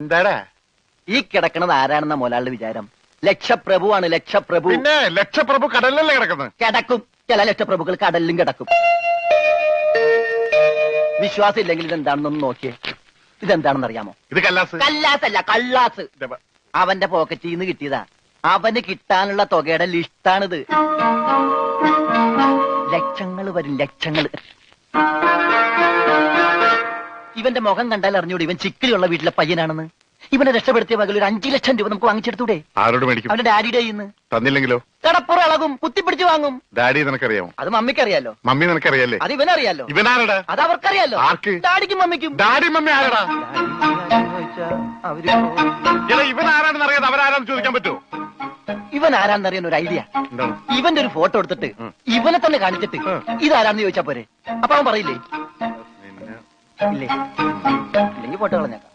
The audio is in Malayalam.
എന്താടാ ഈ കിടക്കണത് ആരാണെന്ന മുതലാളിയുടെ വിചാരം? ലക്ഷപ്രഭുവാണ്, ലക്ഷപ്രഭു. പിന്നെ ലക്ഷപ്രഭു കടലിലല്ലേ കിടക്കുന്നത്? കിടക്കും. ചില ലക്ഷപ്രഭുക്കൾ കടലിലും കിടക്കും. വിശ്വാസം ഇല്ലെങ്കിൽ ഇതെന്താണെന്നൊന്ന് നോക്കിയേ. ഇതെന്താണെന്ന് അറിയാമോ? ഇത് കല്ലാസ്. കല്ലാസല്ല, കള്ളാസ്. അവന്റെ പോക്കറ്റിൽ നിന്ന് കിട്ടിയതാ. അവന് കിട്ടാനുള്ള തുകയുടെ ലിസ്റ്റാണിത്. ലക്ഷങ്ങൾ വരും, ലക്ഷങ്ങൾ. ഇവന്റെ മുഖം കണ്ടാൽ അറിഞ്ഞൂടെ ഇവൻ ചിക്കിലുള്ള വീട്ടിലെ പയ്യനാണെന്ന്. ഇവനെ രക്ഷപ്പെടുത്തിയ പകൽ ഒരു 5 ലക്ഷം രൂപ നമുക്ക് വാങ്ങിച്ചെടുത്തൂടെ? ആരോട് മേടിക്കും? അവന്റെ ഡാഡിയുടെ ഇന്ന്. തന്നില്ലെങ്കിലോ? കടപ്പുറം ഇളകും, കുത്തിപ്പിടിച്ച് വാങ്ങും. ഡാഡി നിനക്കറിയാമോ? അത് മമ്മിക്കറിയാലോ. മമ്മി നിനക്കറിയാലേ? അത് ഇവനറിയാലോ. ഇവനാരടാ? അത് അവർക്കറിയാലോ. ആർക്ക്? ഡാഡിക്കും മമ്മിക്കും. ഡാഡി മമ്മി ആരടാ? ഇവൻ ആരാണെന്ന് അറിയാതെ അവരാരാന്ന് ചോദിക്കാൻ പറ്റുമോ? ഇവൻ ആരാന്നറിയാൻ ഒരു ഐഡിയ. ഇവന്റെ ഒരു ഫോട്ടോ എടുത്തിട്ട് ഇവനെ തന്നെ കാണിച്ചിട്ട് ഇതാരാന്ന് ചോദിച്ചാ പോരെ? അപ്പൊ അവൻ പറയില്ലേ? ഇല്ലേ? ഇല്ലെങ്കിൽ ഫോട്ടോ കളഞ്ഞേക്കാം.